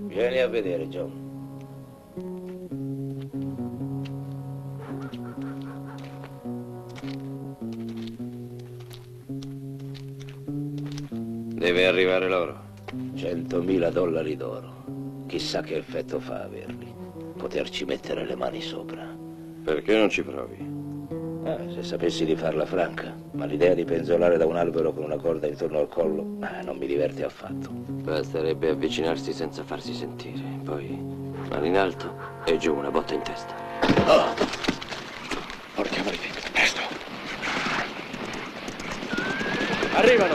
Vieni a vedere, John. Deve arrivare l'oro. $100.000 d'oro. Chissà che effetto fa averli. Poterci mettere le mani sopra. Perché non ci provi? Se sapessi di farla franca, ma l'idea di penzolare da un albero con una corda intorno al collo, non mi diverte affatto. Basterebbe avvicinarsi senza farsi sentire. Poi, mano in alto e giù una botta in testa. Oh! Portiamoli dentro, presto! Arrivano!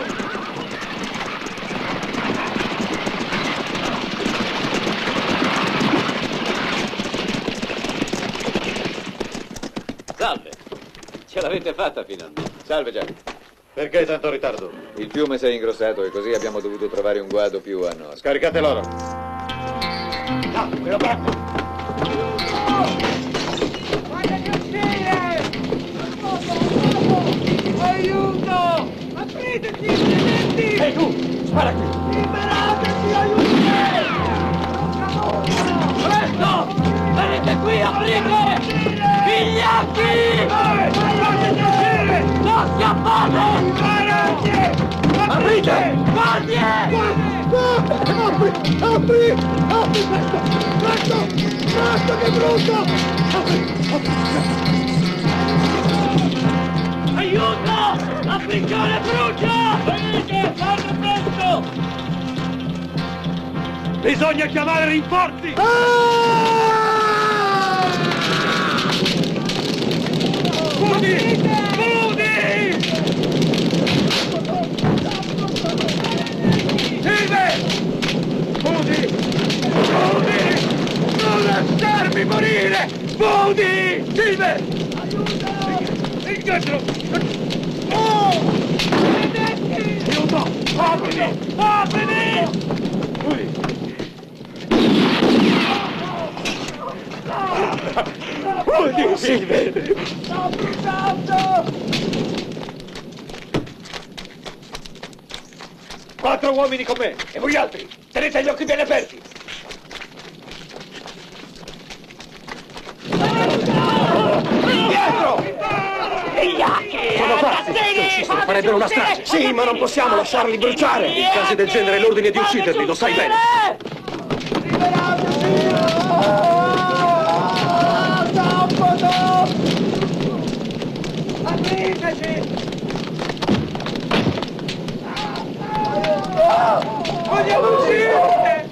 Salve! Ce l'avete fatta finalmente. Salve, Jack. Perché tanto ritardo? Il fiume si è ingrossato e così abbiamo dovuto trovare un guado più a nord. Scaricate l'oro. No, quello bracco! Fatemi uscire! Aiuto! Apriteci, credenti! Ehi tu, spara qui! Liberateci, aiutatemi! Presto! Venite qui, aprite! Vigliacchi! Non scappate! Aprite! Guardie! Apri! Apri! Apri presto! Presto! Presto, che brutto! Apri! Aiuto! La prigione brucia! Venite, fate presto! Bisogna chiamare rinforzi! Fudi! Fudi! Silve! Fudi! Fudi! Non lasciarmi morire! Fudi! Silve! Ingaggio! Oh! Aiuto! Aprimi! Aprimi! Fudi! Fudi! Silve! Sto bruciando! 4 uomini con me! E voi altri? Tenete gli occhi ben aperti! Indietro! Sono pazzi! Farebbero una strage! Sì, ma non possiamo lasciarli bruciare! In casi del genere l'ordine di ucciderli, lo sai bene! Apriteci! Vogliamo uscire!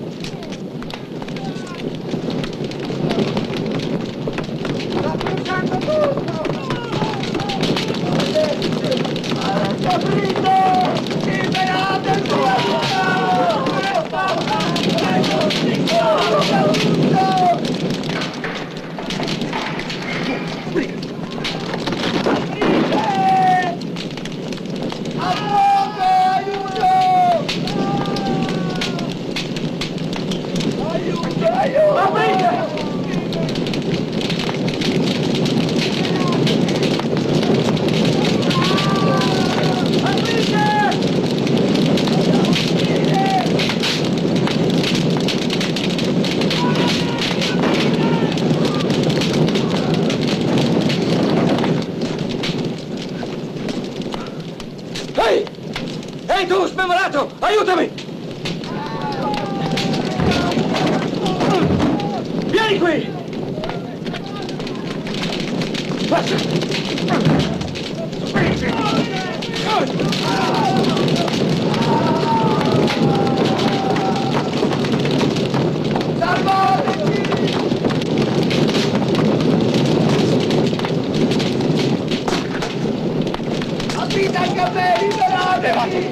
Sta bruciando tutto! Aprite! Liberatevi! Ehi! Ehi tu, smemorato! Aiutami! Vieni qui! vita anche a me, liberatemi!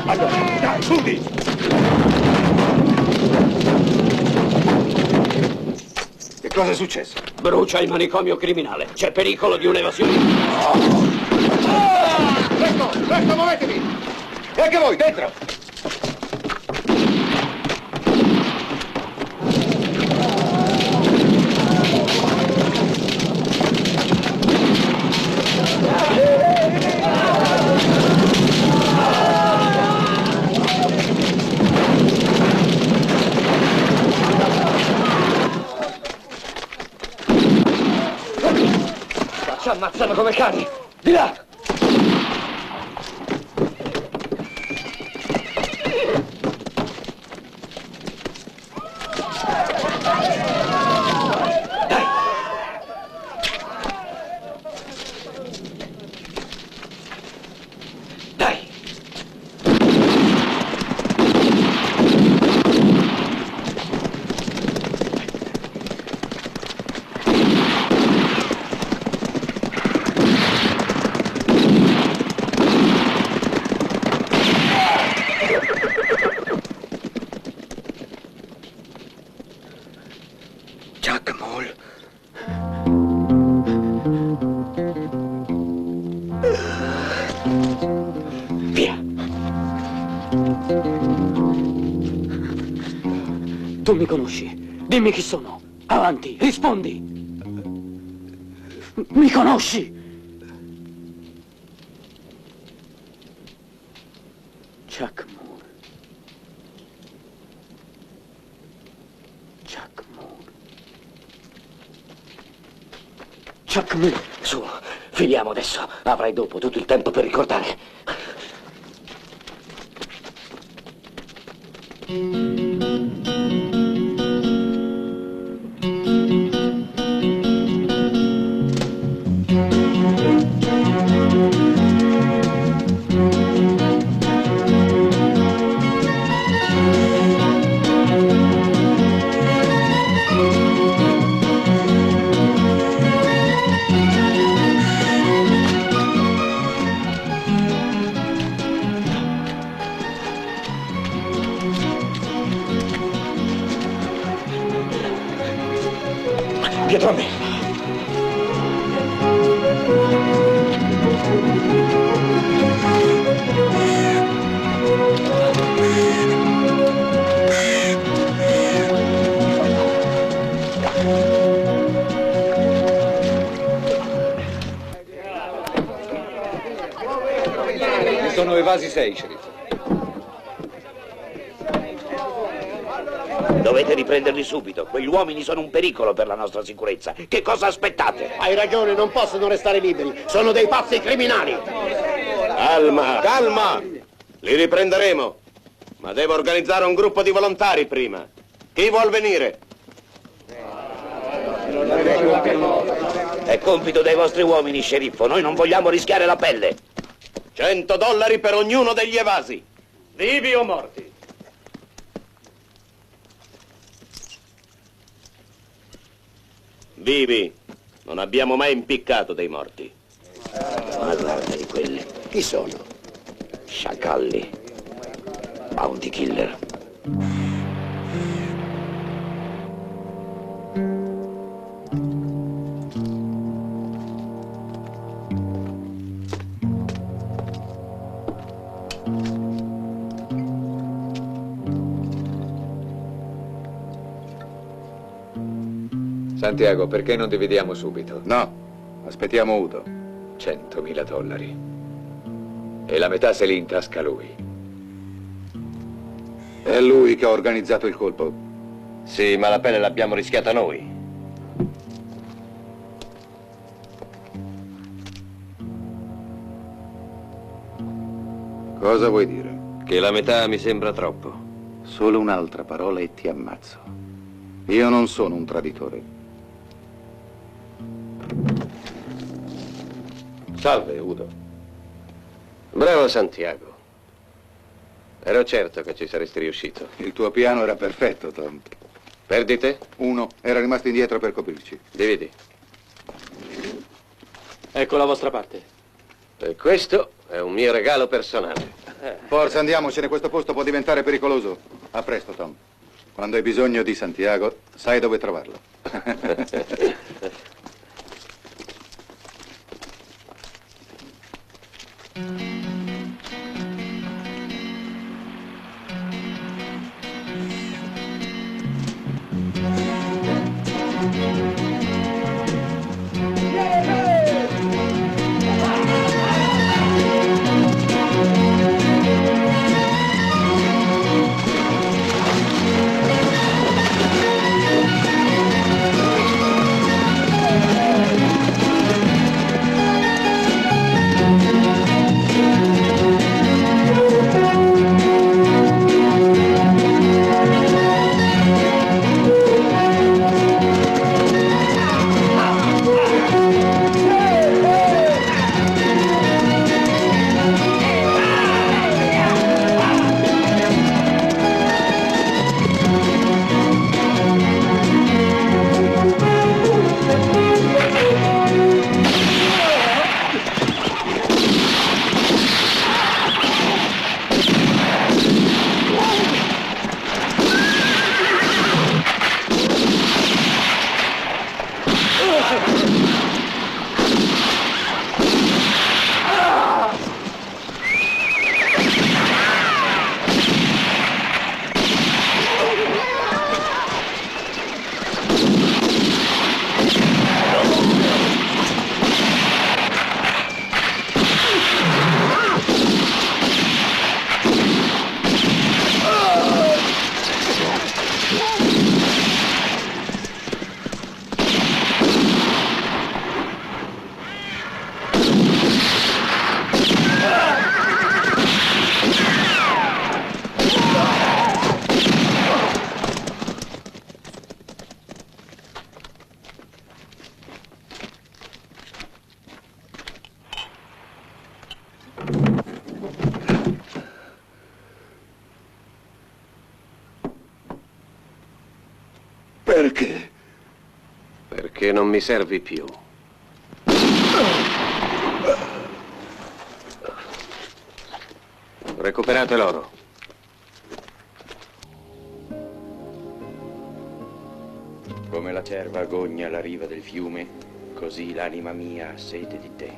Allora, dai, Sudi! Che cosa è successo? Brucia il manicomio criminale. C'è pericolo di un'evasione. Presto, muovetevi! E anche voi, dentro! Ci ammazzano come cani. Di là! Tu mi conosci? Dimmi chi sono. Avanti, rispondi. Mi conosci? Chuck Moore. Chuck Moore. Chuck Moore. Su, finiamo adesso. Avrai dopo tutto il tempo per ricordare. Dietro a me. Ne sono evasi 6, sceriffo. Dovete riprenderli subito. Quegli uomini sono un pericolo per la nostra sicurezza. Che cosa aspettate? Hai ragione, non possono restare liberi. Sono dei pazzi criminali. Calma, calma! Li riprenderemo. Ma devo organizzare un gruppo di volontari prima. Chi vuol venire? È compito dei vostri uomini, sceriffo. Noi non vogliamo rischiare la pelle. $100 per ognuno degli evasi. Vivi o morti? Vivi. Non abbiamo mai impiccato dei morti. Ma guarda di quelli. Chi sono? Sciacalli. Bounty killer. Santiago, perché non dividiamo subito? No, aspettiamo Udo. $100.000. E la metà se li intasca lui. È lui che ha organizzato il colpo. Sì, ma la pelle l'abbiamo rischiata noi. Cosa vuoi dire? Che la metà mi sembra troppo. Solo un'altra parola e ti ammazzo. Io non sono un traditore. Salve, Udo. Bravo Santiago. Ero certo che ci saresti riuscito. Il tuo piano era perfetto, Tom. Perdite? 1 era rimasto indietro per coprirci. Dividi. Ecco la vostra parte. E questo è un mio regalo personale. Forza, andiamocene, questo posto può diventare pericoloso. A presto, Tom. Quando hai bisogno di Santiago, sai dove trovarlo. Perché? Perché non mi servi più. Recuperate l'oro. Come la cerva agogna alla riva del fiume, così l'anima mia ha sete di te.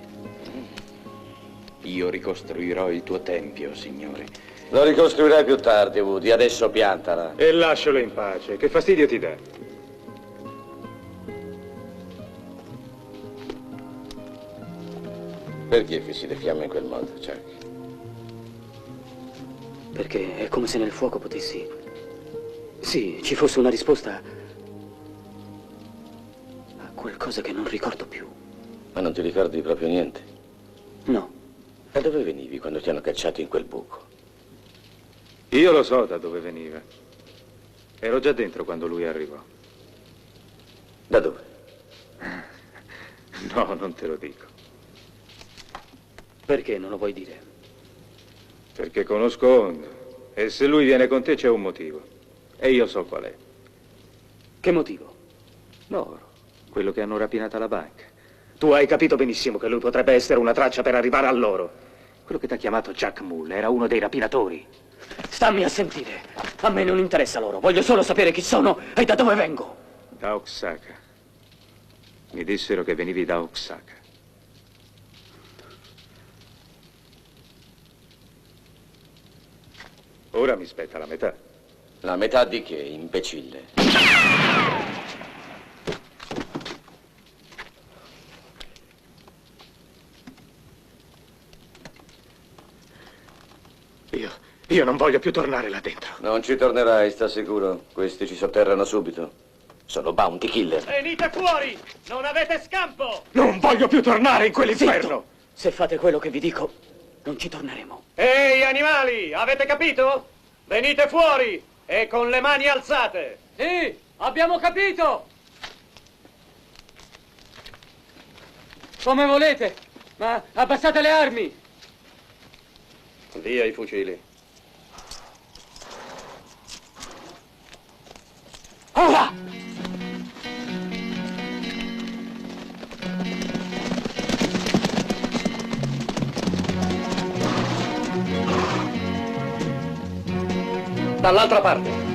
Io ricostruirò il tuo tempio, Signore. Lo ricostruirai più tardi, Woody. Adesso piantala. E lascialo in pace. Che fastidio ti dà? Perché fissi le fiamme in quel modo, Chuck? Perché è come se nel fuoco potessi... Sì, ci fosse una risposta a qualcosa che non ricordo più. Ma non ti ricordi proprio niente? No. Da dove venivi quando ti hanno cacciato in quel buco? Io lo so da dove veniva. Ero già dentro quando lui arrivò. Da dove? No, non te lo dico. Perché non lo vuoi dire? Perché conosco Hondo. E se lui viene con te c'è un motivo. E io so qual è. Che motivo? L'oro. Quello che hanno rapinato alla banca. Tu hai capito benissimo che lui potrebbe essere una traccia per arrivare all'oro. Quello che ti ha chiamato Jack Mull era uno dei rapinatori. Stammi a sentire. A me non interessa loro. Voglio solo sapere chi sono e da dove vengo. Da Oaxaca. Mi dissero che venivi da Oaxaca. Ora mi spetta la metà. La metà di che, imbecille? Io non voglio più tornare là dentro. Non ci tornerai, sta sicuro? Questi ci sotterrano subito. Sono bounty killer. Venite fuori! Non avete scampo! Non voglio più tornare in quell'inferno! Zitto. Se fate quello che vi dico, non ci torneremo. Ehi, animali! Avete capito? Venite fuori! E con le mani alzate! Sì, abbiamo capito! Come volete, ma abbassate le armi! Via i fucili. Ora! Dall'altra parte.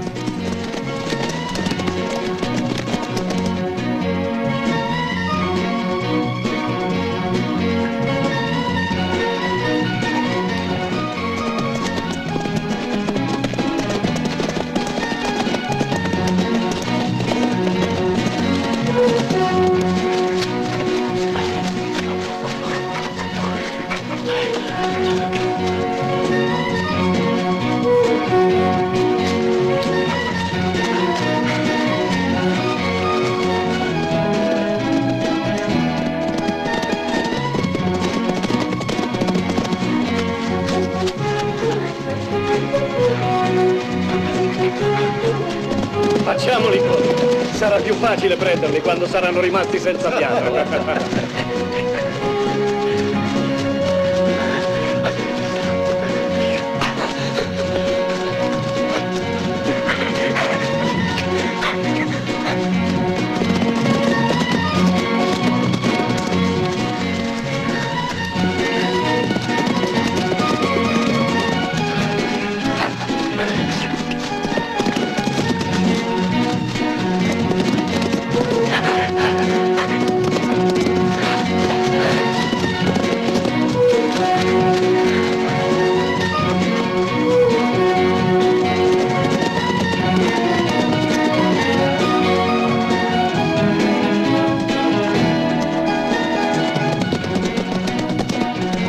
Facciamoli correre. Sarà più facile prenderli quando saranno rimasti senza fiato.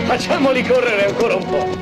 Facciamoli correre ancora un po'.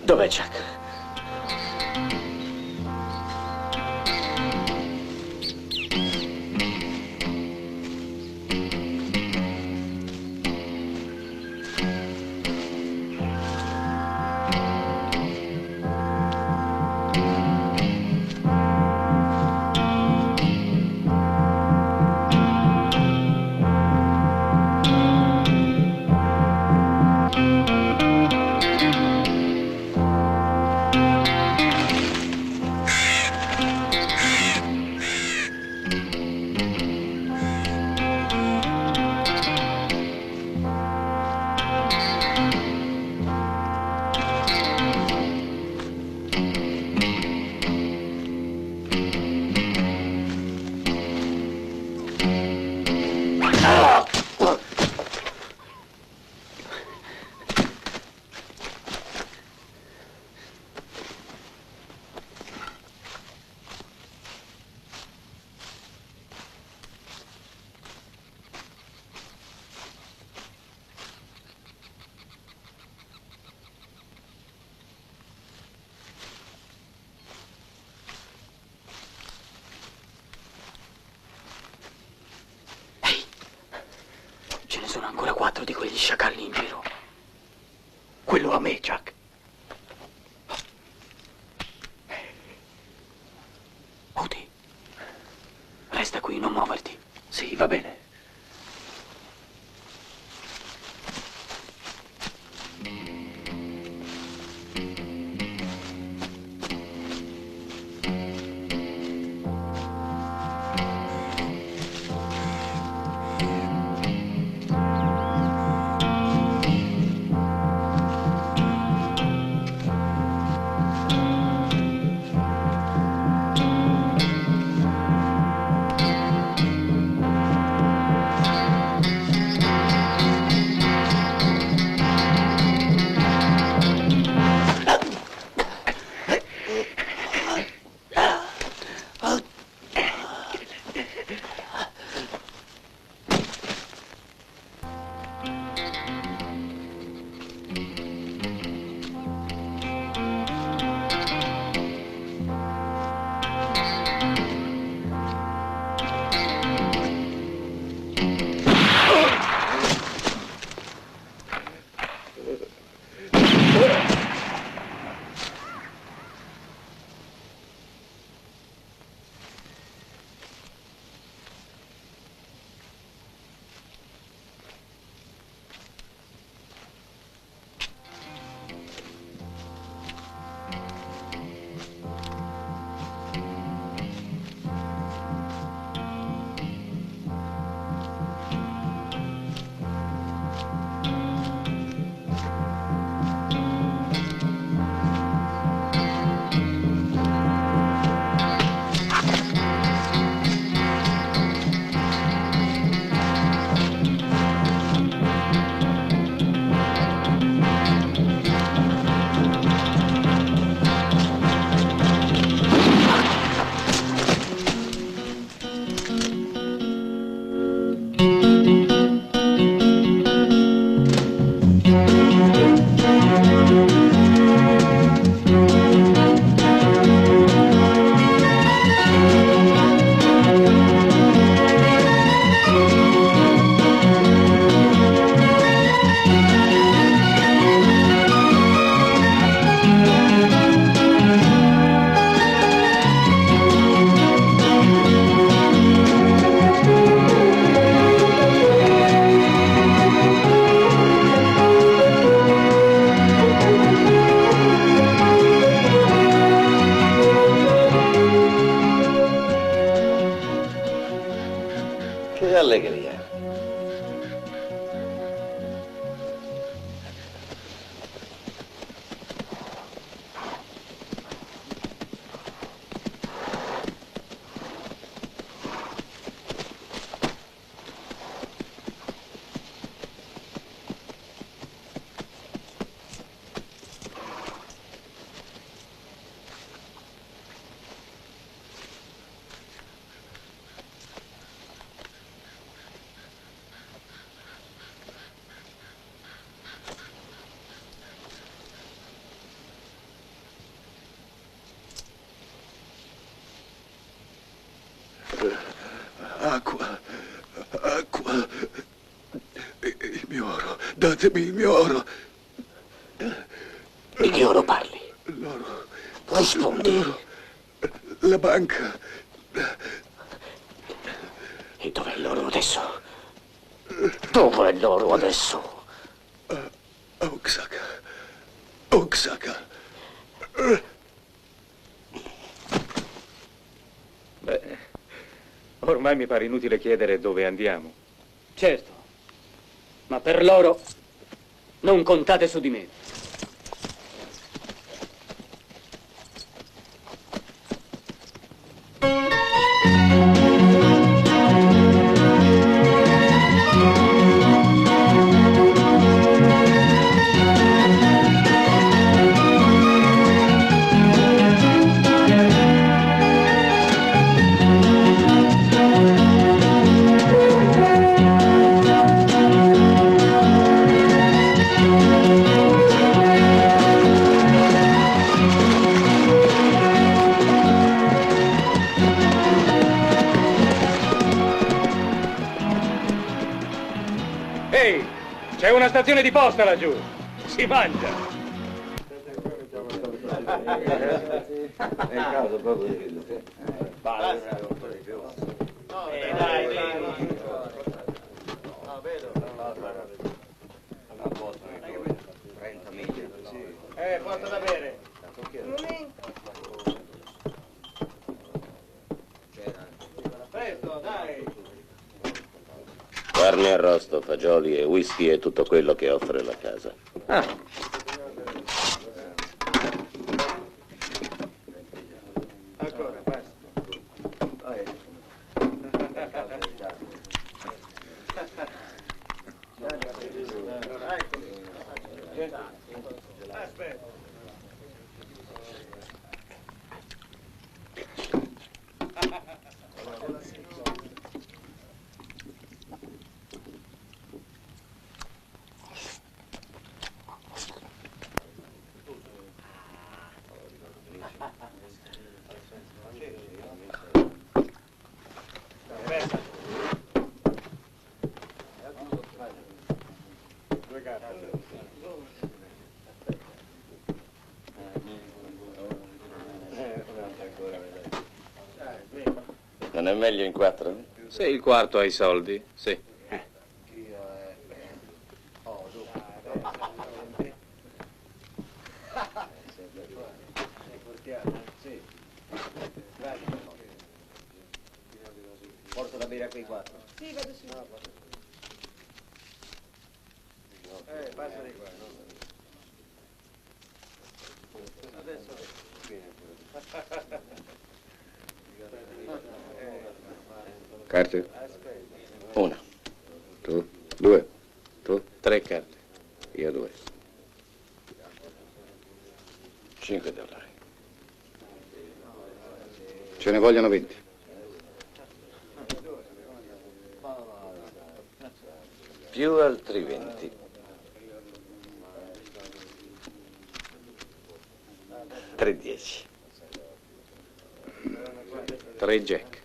Dov'è Jack? Ce ne sono ancora 4 di quegli sciacalli in giro. Quello a me, Jack. Udi, resta qui, non muoverti. Sì, va bene. datemi il mio oro. Di che oro parli? L'oro. Rispondi. L'oro. La banca. E dov'è l'oro adesso? Dov'è l'oro adesso? A Oaxaca. Oaxaca. Beh, ormai mi pare inutile chiedere dove andiamo. Certo, ma per l'oro non contate su di me. Ehi, c'è una stazione di posta laggiù. Si mangia. È il caso proprio di porta da bere. Presto, dai. Carne arrosto, fagioli e whisky e tutto quello che offre la casa. Ancora, basta. Aspetta. Non è meglio in quattro? Se il quarto ha i soldi, sì. Porta da bere a quei quattro. Sì, vado su. Passa di qua. Adesso. Carte? Una. Tu? Due. Tu? 3 carte. Io 2. 5 dollari. Ce ne vogliono 20. Più altri 20. 3 10. 3 Jack.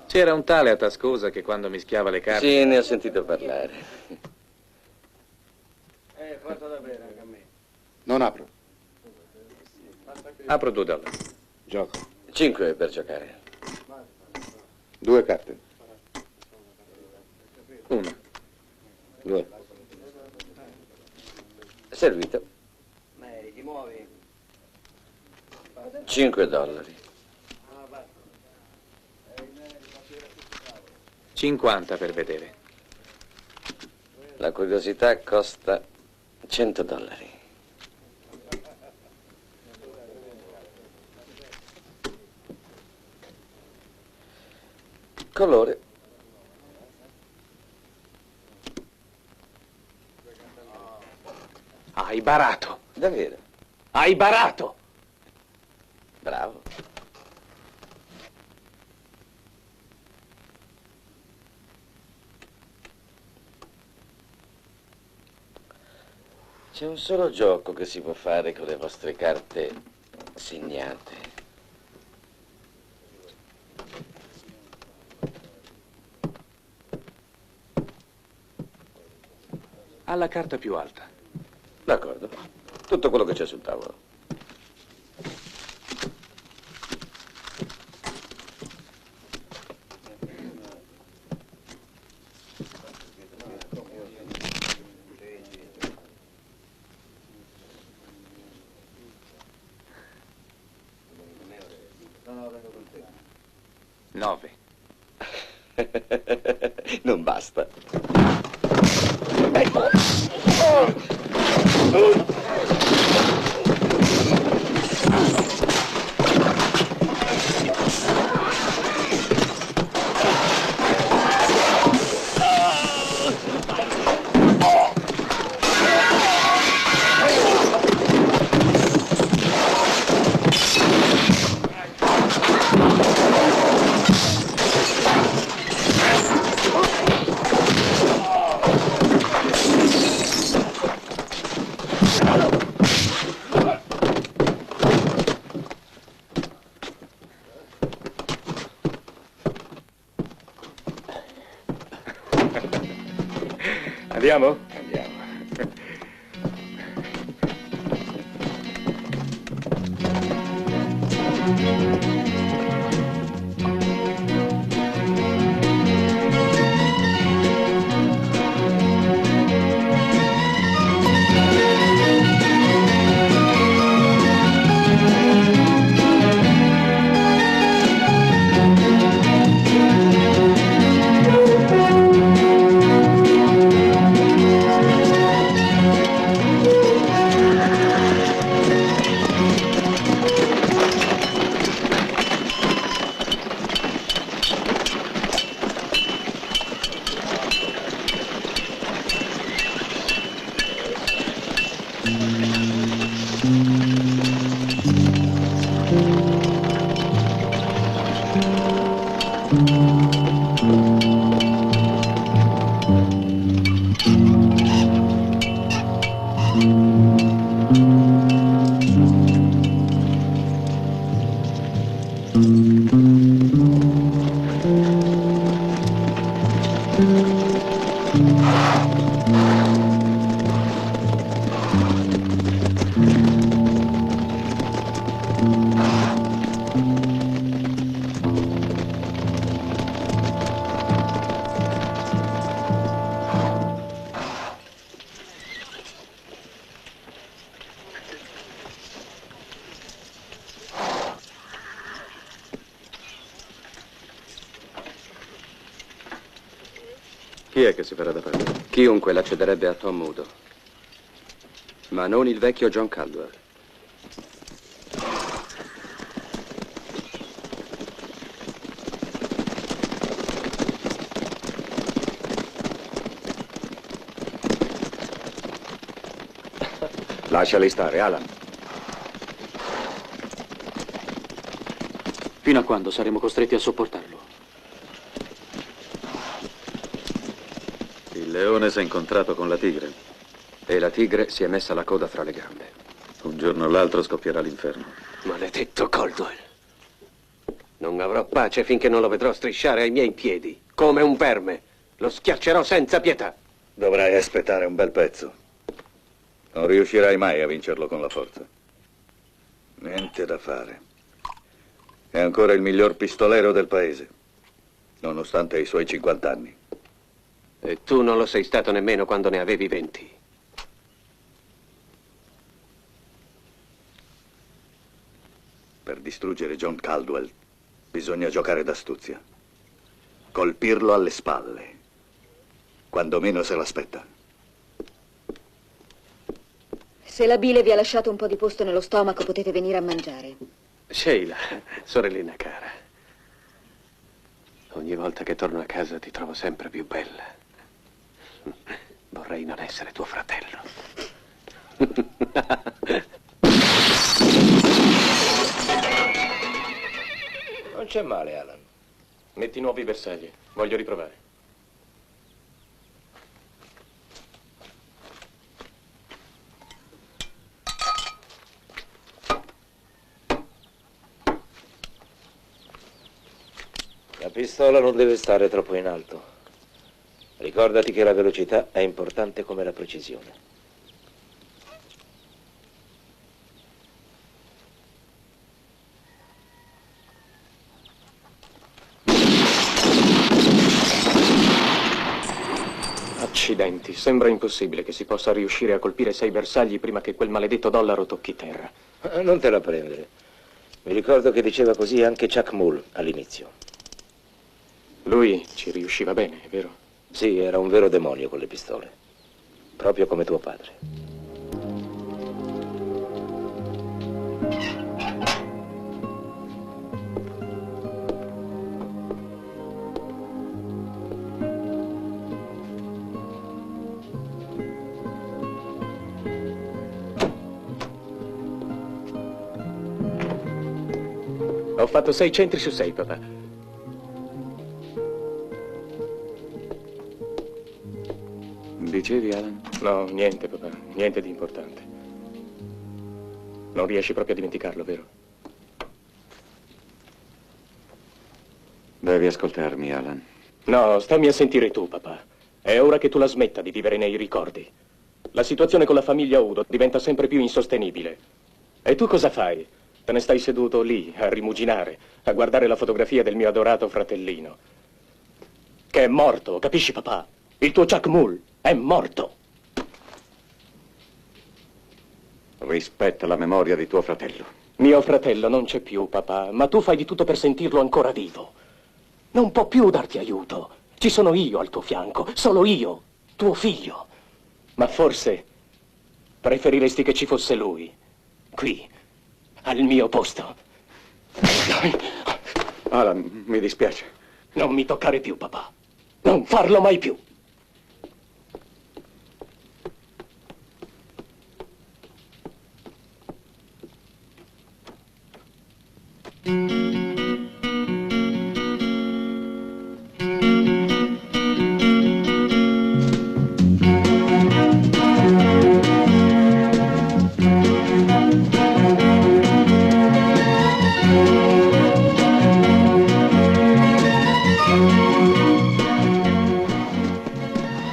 C'era un tale a Tascosa che quando mischiava le carte... Sì, ne ho sentito parlare. Porta da bere anche a me. Non apro. Apro 2 dollari. Gioco. 5 per giocare. 2 carte. 1. 2. Servito. Ti muovi. 5 dollari. 50 per vedere. La curiosità costa $100. Colore. Hai barato. Davvero? Hai barato. Bravo. C'è un solo gioco che si può fare con le vostre carte segnate. Alla carta più alta. D'accordo. Tutto quello che c'è sul tavolo. Nove. Non basta. Andiamo? Andiamo. Chi è che si farà da parte? Chiunque l'accederebbe a Tom Udo, ma non il vecchio John Caldwell. Lasciali stare, Alan. Fino a quando saremo costretti a sopportarlo? Il leone si è incontrato con la tigre. E la tigre si è messa la coda fra le gambe. Un giorno o l'altro scoppierà l'inferno. Maledetto Caldwell. Non avrò pace finché non lo vedrò strisciare ai miei piedi, come un verme. Lo schiaccerò senza pietà. Dovrai aspettare un bel pezzo. Non riuscirai mai a vincerlo con la forza. Niente da fare. È ancora il miglior pistolero del paese, nonostante i suoi 50 anni. E tu non lo sei stato nemmeno quando ne avevi 20. Per distruggere John Caldwell bisogna giocare d'astuzia. Colpirlo alle spalle, quando meno se l'aspetta. Se la bile vi ha lasciato un po' di posto nello stomaco, potete venire a mangiare. Sheila, sorellina cara. Ogni volta che torno a casa ti trovo sempre più bella. Vorrei non essere tuo fratello. Non c'è male, Alan. Metti nuovi bersagli. Voglio riprovare. La pistola non deve stare troppo in alto. Ricordati che la velocità è importante come la precisione. Accidenti, sembra impossibile che si possa riuscire a colpire 6 bersagli prima che quel maledetto dollaro tocchi terra. Non te la prendere. Mi ricordo che diceva così anche Chuck Mull all'inizio. Lui ci riusciva bene, è vero? Sì, era un vero demonio con le pistole. Proprio come tuo padre. Ho fatto 6 centri su 6, papà. Dicevi, Alan? No, niente, papà. Niente di importante. Non riesci proprio a dimenticarlo, vero? Devi ascoltarmi, Alan. No, stammi a sentire tu, papà. È ora che tu la smetta di vivere nei ricordi. La situazione con la famiglia Udo diventa sempre più insostenibile. E tu cosa fai? Te ne stai seduto lì, a rimuginare, a guardare la fotografia del mio adorato fratellino. Che è morto, capisci, papà? Il tuo Chuck Mull è morto. Rispetta la memoria di tuo fratello. Mio fratello non c'è più, papà, ma tu fai di tutto per sentirlo ancora vivo. Non può più darti aiuto. Ci sono io al tuo fianco, solo io, tuo figlio. Ma forse preferiresti che ci fosse lui, qui, al mio posto. Alan, mi dispiace. Non mi toccare più, papà. Non farlo mai più.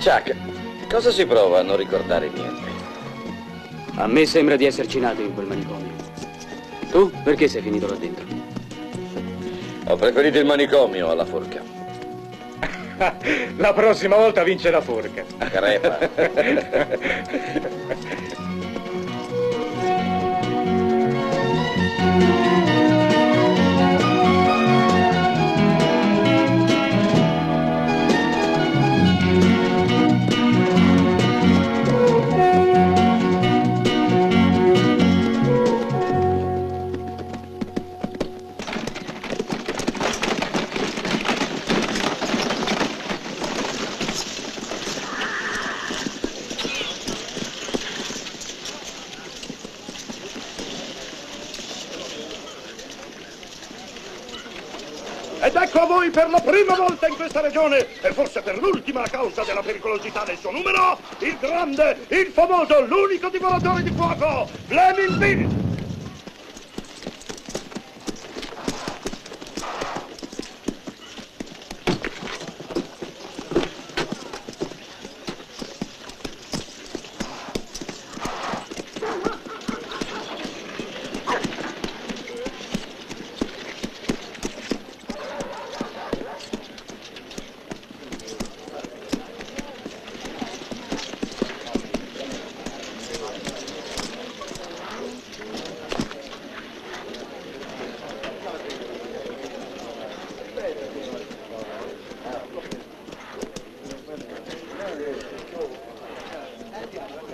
Chuck, cosa si prova a non ricordare niente? A me sembra di esserci nato in quel manicomio. Tu perché sei finito là dentro? Ho preferito il manicomio alla forca. La prossima volta vince la forca. Crepa. Ed ecco a voi per la prima volta in questa regione, e forse per l'ultima a causa della pericolosità del suo numero, il grande, il famoso, l'unico divoratore di fuoco, Flaming Bill!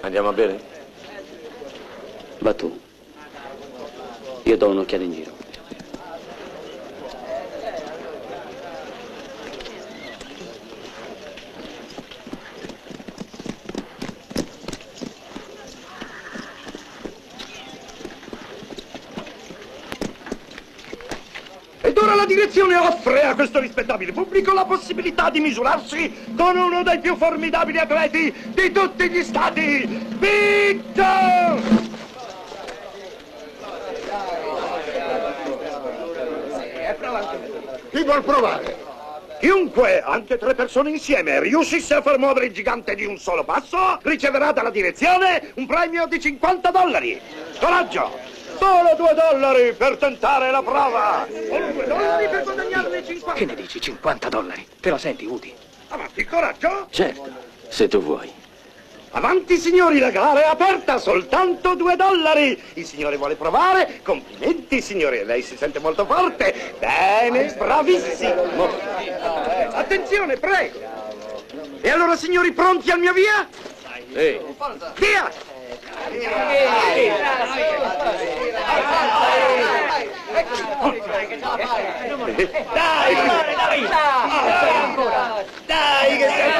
Andiamo a bere? Va tu. Io do un'occhiata in giro. Ed ora la direzione offre a questo rispettabile pubblico la possibilità di misurarsi con uno dei più formidabili atleti di tutti gli stati, Victor! Chi vuol provare? Chiunque, anche 3 persone insieme, riuscisse a far muovere il gigante di un solo passo, riceverà dalla direzione un premio di $50. Coraggio! Solo $2 per tentare la prova! O $2 per guadagnarne 50! Che ne dici, $50? Te la senti, Woody? Avanti, coraggio! Certo, se tu vuoi. Avanti, signori, la gara è aperta, soltanto $2! Il signore vuole provare? Complimenti, signore, lei si sente molto forte! Bene, bravissimo! Attenzione, prego! E allora, signori, pronti al mio via? Sì. Via! Dai, che sei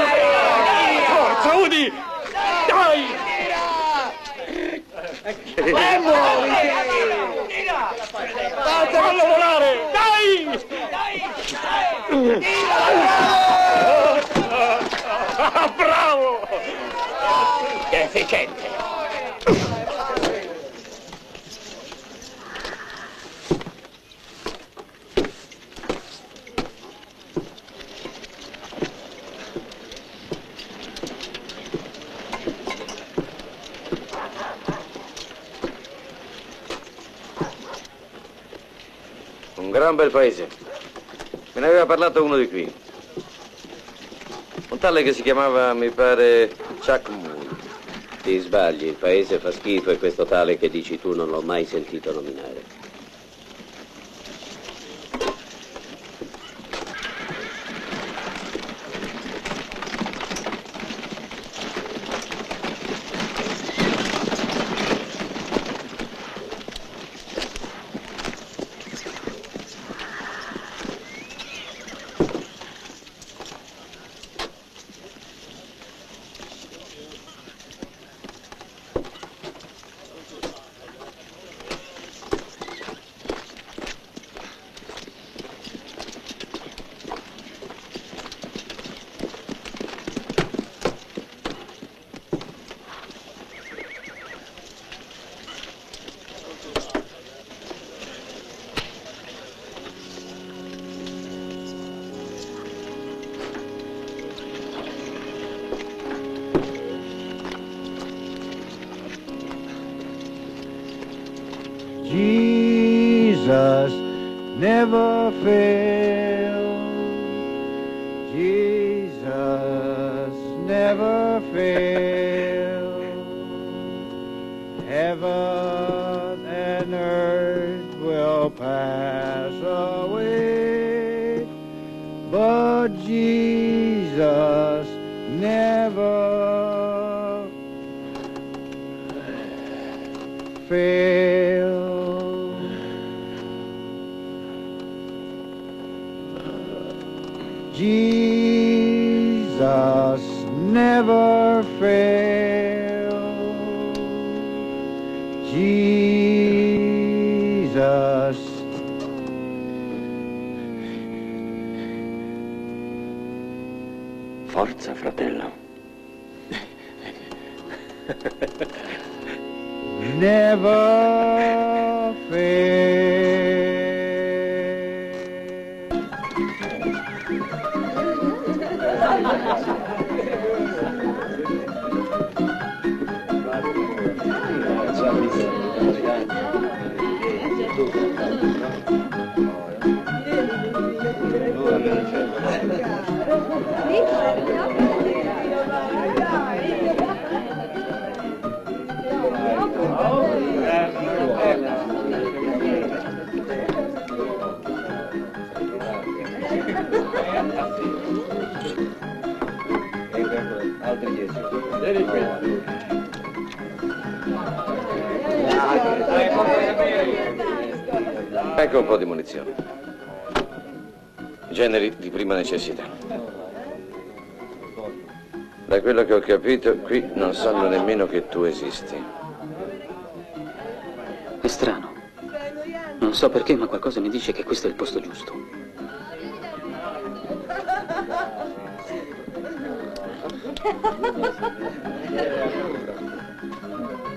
forza, Udi! Dai! Fallo volare! Dai! Bravo! Che efficiente! Un gran bel paese. Me ne aveva parlato uno di qui. Un tale che si chiamava, mi pare, Chuck Moore. Ti sbagli, il paese fa schifo e questo tale che dici tu non l'ho mai sentito nominare. Jesus never fails. Jesus never fails. Heaven and earth will pass away, but Jesus never fails. Jesus never fails. Jesus. Forza, fratello. Never fail. Altri 10. Vieni qui. Ecco un po' di munizioni. Generi di prima necessità. Da quello che ho capito, qui non sanno nemmeno che tu esisti. È strano. Non so perché, ma qualcosa mi dice che questo è il posto giusto.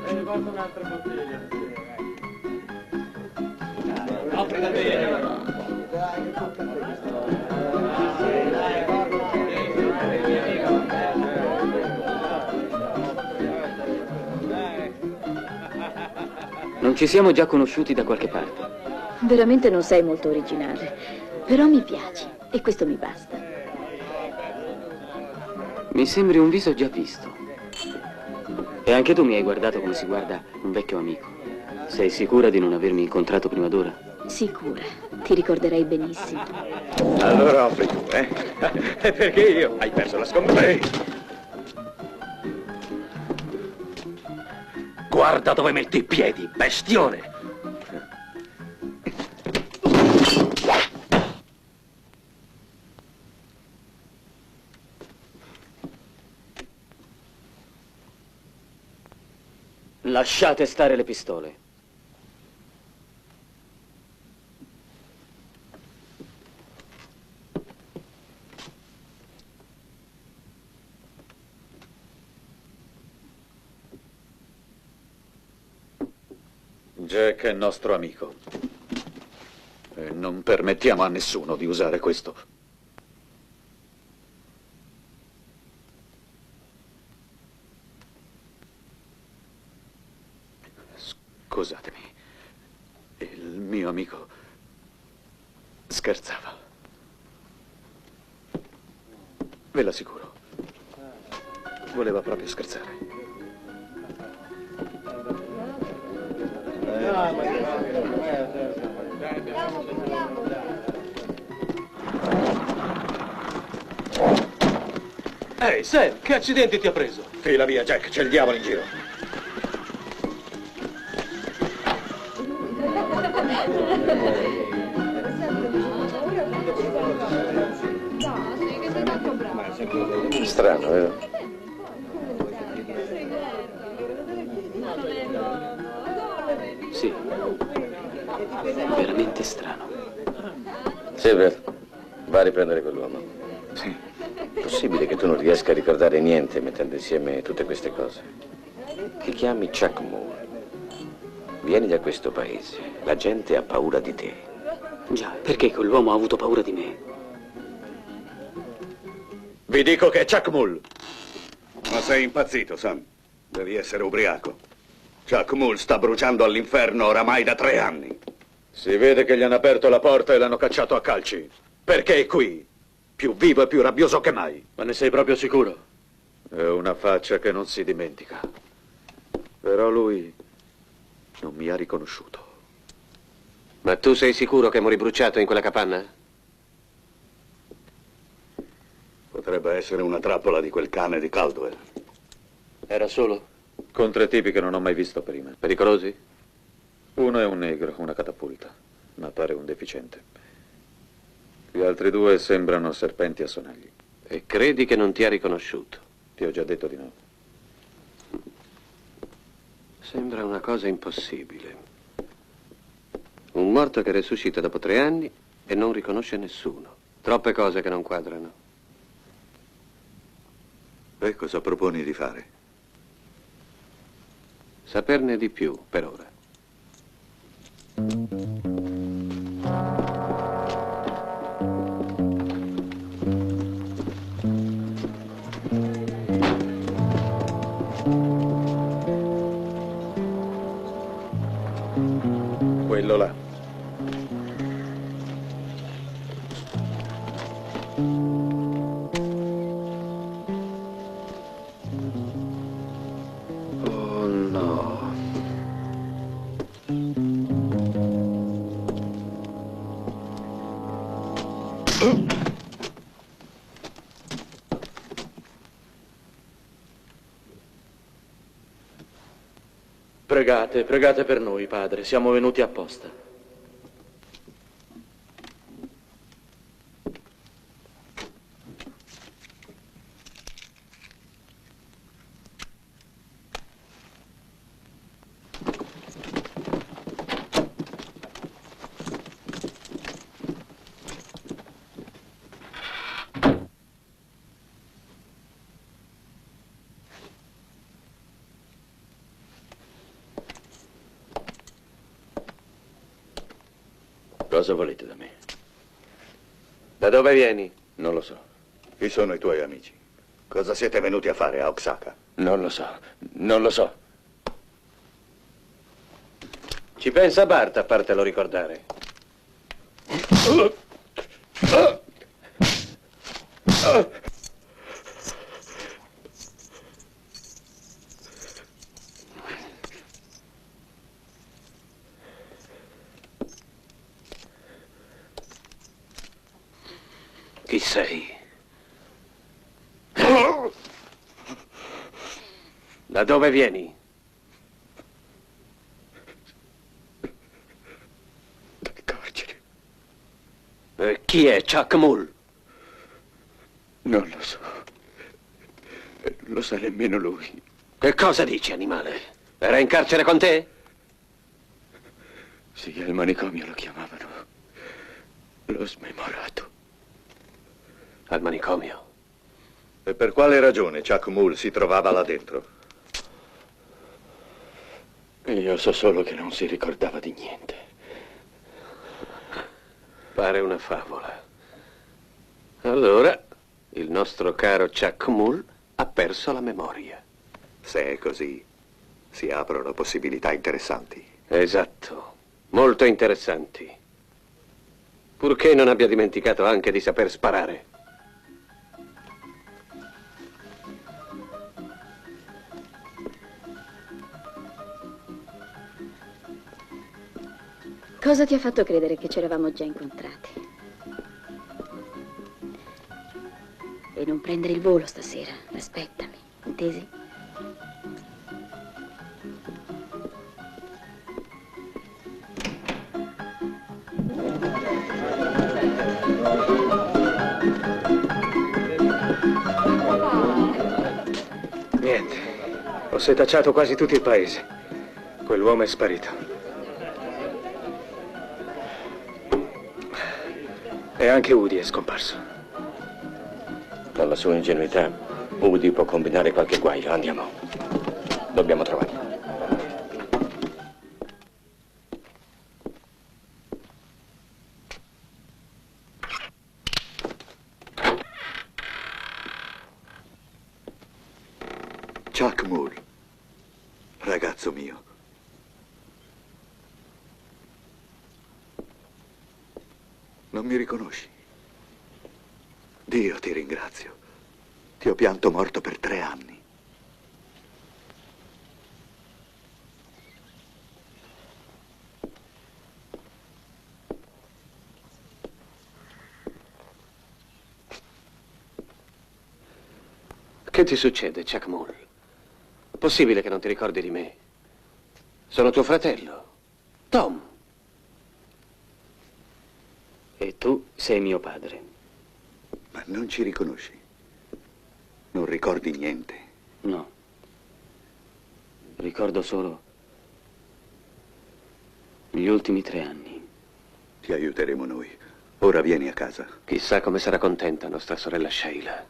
Ne porto un'altra bottiglia. Apri da bere. Non ci siamo già conosciuti da qualche parte? Veramente non sei molto originale, però mi piaci e questo mi basta. Mi sembri un viso già visto. E anche tu mi hai guardato come si guarda un vecchio amico. Sei sicura di non avermi incontrato prima d'ora? Sicura, ti ricorderei benissimo. Allora offri tu, eh? Perché io? Hai perso la scommessa. Guarda dove metti i piedi, bestione! Lasciate stare le pistole. Jack è nostro amico. E non permettiamo a nessuno di usare questo. Scusatemi. Il mio amico scherzava. Ve l'assicuro. Voleva proprio scherzare. Ehi, Sam, che accidenti ti ha preso? Fila via, Jack, c'è il diavolo in giro. Strano, vero? Sì, veramente strano. Silver, va a riprendere quell'uomo. Sì. È possibile che tu non riesca a ricordare niente mettendo insieme tutte queste cose? Ti chiami Chuck Moore. Vieni da questo paese. La gente ha paura di te. Già, perché quell'uomo ha avuto paura di me? Vi dico che è Chuck Mull. Ma sei impazzito, Sam. Devi essere ubriaco. Chuck Mull sta bruciando all'inferno oramai da 3 anni. Si vede che gli hanno aperto la porta e l'hanno cacciato a calci. Perché è qui, più vivo e più rabbioso che mai. Ma ne sei proprio sicuro? È una faccia che non si dimentica. Però lui non mi ha riconosciuto. Ma tu sei sicuro che morì bruciato in quella capanna? Potrebbe essere una trappola di quel cane di Caldwell. Era solo? Con 3 tipi che non ho mai visto prima. Pericolosi? Uno è un negro, una catapulta, ma pare un deficiente. Gli altri 2 sembrano serpenti a sonagli. E credi che non ti ha riconosciuto? Ti ho già detto di no. Sembra una cosa impossibile. Un morto che resuscita dopo 3 anni e non riconosce nessuno. Troppe cose che non quadrano. E cosa proponi di fare? Saperne di più, per ora. Quello là. Oh no. Pregate, pregate per noi, padre. Siamo venuti apposta. Cosa volete da me? Da dove vieni? Non lo so. Chi sono i tuoi amici? Cosa siete venuti a fare a Oaxaca? Non lo so. Non lo so. Ci pensa Bart a fartelo ricordare. Chi sei? Da dove vieni? Dal carcere. E chi è Chuck Mull? Non lo so. Non lo sa nemmeno lui. Che cosa dici, animale? Era in carcere con te? Sì, al manicomio lo chiamavano. L'ho smemorato. Al manicomio? E per quale ragione Chuck Mull si trovava là dentro? Io so solo che non si ricordava di niente. Pare una favola. Allora, il nostro caro Chuck Mull ha perso la memoria. Se è così, si aprono possibilità interessanti. Esatto, molto interessanti. Purché non abbia dimenticato anche di saper sparare. Cosa ti ha fatto credere che ci eravamo già incontrati? E non prendere il volo stasera, aspettami, intesi? Niente, ho setacciato quasi tutto il paese. Quell'uomo è sparito. E anche Udi è scomparso. Con la sua ingenuità, Udi può combinare qualche guaio. Andiamo. Dobbiamo trovarlo. Chuck Mull, ragazzo mio. Non mi riconosci? Dio ti ringrazio. Ti ho pianto morto per 3 anni. Che ti succede, Chuck Mull? Possibile che non ti ricordi di me? Sono tuo fratello, Tom. E tu sei mio padre. Ma non ci riconosci? Non ricordi niente? No. Ricordo solo gli ultimi 3 anni. Ti aiuteremo noi. Ora vieni a casa. Chissà come sarà contenta nostra sorella Sheila.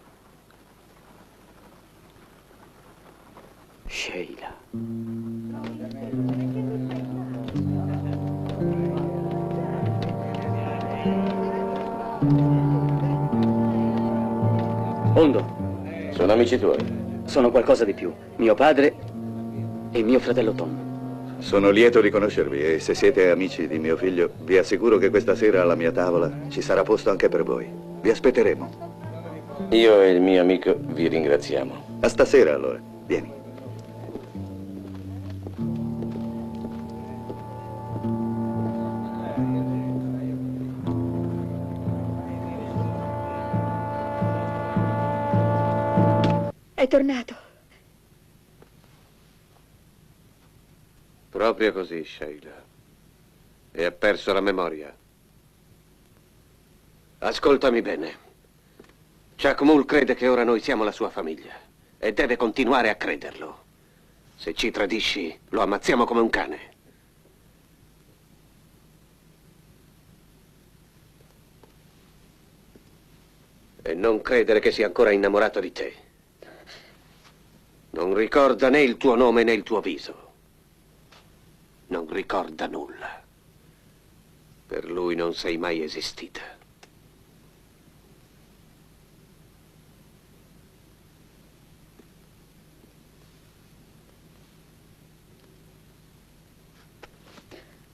Sheila. Hondo. Sono amici tuoi? Sono qualcosa di più. Mio padre e mio fratello Tom. Sono lieto di conoscervi e se siete amici di mio figlio, vi assicuro che questa sera alla mia tavola ci sarà posto anche per voi. Vi aspetteremo. Io e il mio amico vi ringraziamo. A stasera allora. Vieni. È tornato. Proprio così, Sheila. E ha perso la memoria. Ascoltami bene. Chuck Mull crede che ora noi siamo la sua famiglia e deve continuare a crederlo. Se ci tradisci, lo ammazziamo come un cane. E non credere che sia ancora innamorato di te. Non ricorda né il tuo nome né il tuo viso. Non ricorda nulla. Per lui non sei mai esistita.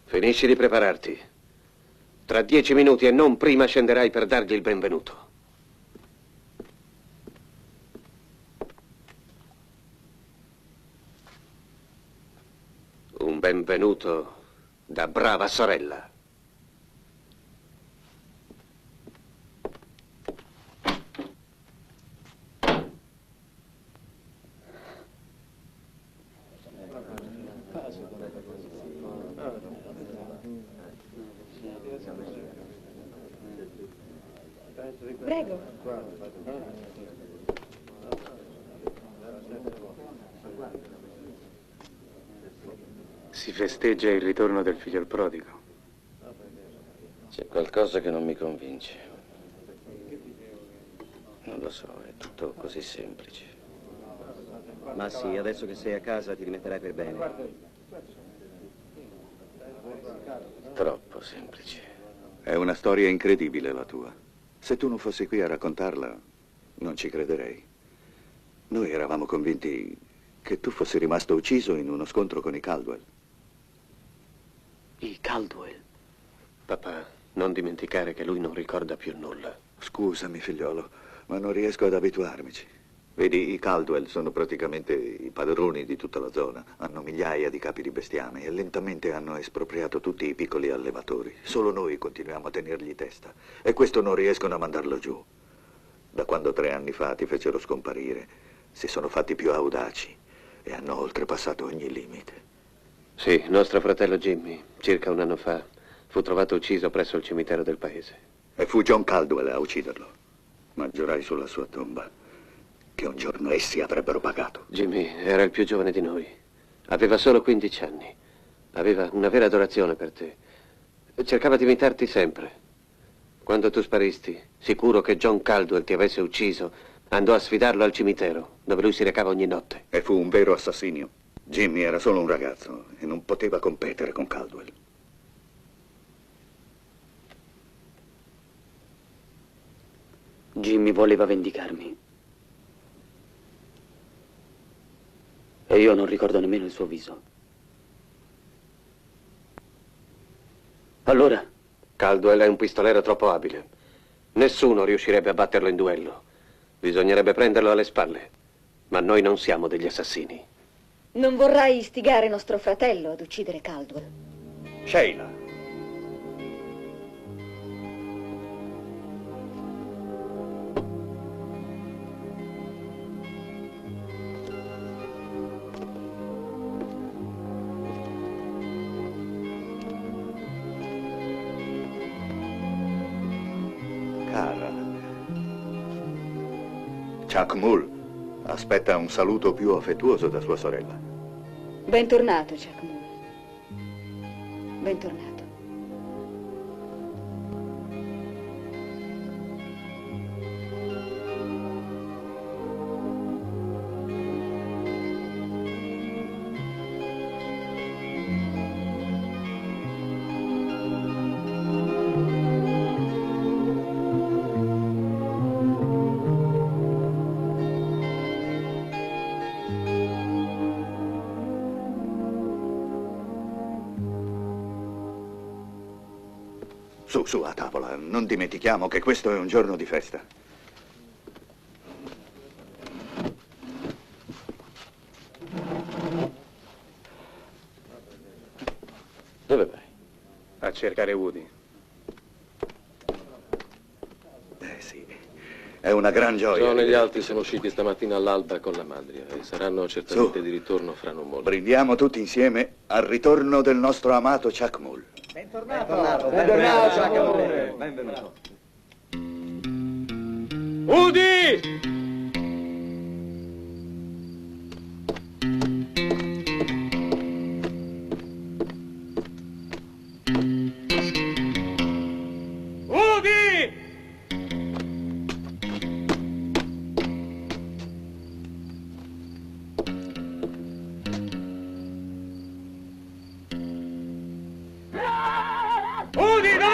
Finisci di prepararti. Tra 10 minuti e non prima scenderai per dargli il benvenuto. Un benvenuto da brava sorella. Prego. Si festeggia il ritorno del figlio prodigo. C'è qualcosa che non mi convince. Non lo so, è tutto così semplice. Ma sì, adesso che sei a casa ti rimetterai per bene. Troppo semplice. È una storia incredibile la tua. Se tu non fossi qui a raccontarla, non ci crederei. Noi eravamo convinti che tu fossi rimasto ucciso in uno scontro con i Caldwell. I Caldwell? Papà, non dimenticare che lui non ricorda più nulla. Scusami, figliolo, ma non riesco ad abituarmici. Vedi, i Caldwell sono praticamente i padroni di tutta la zona. Hanno migliaia di capi di bestiame e lentamente hanno espropriato tutti i piccoli allevatori. Solo noi continuiamo a tenergli testa e questo non riescono a mandarlo giù. Da quando 3 anni fa ti fecero scomparire, si sono fatti più audaci e hanno oltrepassato ogni limite. Sì, nostro fratello Jimmy, circa un anno fa, fu trovato ucciso presso il cimitero del paese. E fu John Caldwell a ucciderlo. Ma giurai sulla sua tomba che un giorno essi avrebbero pagato. Jimmy era il più giovane di noi. Aveva solo 15 anni. Aveva una vera adorazione per te. Cercava di imitarti sempre. Quando tu sparisti, sicuro che John Caldwell ti avesse ucciso, andò a sfidarlo al cimitero, dove lui si recava ogni notte. E fu un vero assassinio. Jimmy era solo un ragazzo e non poteva competere con Caldwell. Jimmy voleva vendicarmi. E io non ricordo nemmeno il suo viso. Allora? Caldwell è un pistolero troppo abile. Nessuno riuscirebbe a batterlo in duello. Bisognerebbe prenderlo alle spalle. Ma noi non siamo degli assassini. Non vorrai istigare nostro fratello ad uccidere Caldwell? Sheila. Cara. Chuck Mull aspetta un saluto più affettuoso da sua sorella. Bentornato, Chuck Mull. Bentornato. Su, a tavola. Non dimentichiamo che questo è un giorno di festa. Dove vai? A cercare Woody. Sì, è una gran gioia. John e gli altri sono usciti stamattina all'alba con la madre e saranno certamente di ritorno fra non molto. Brindiamo tutti insieme al ritorno del nostro amato Chuck Mull. Bentornato. Bentornato, Chuck Mull. Benvenuto. Woody! Woody, no!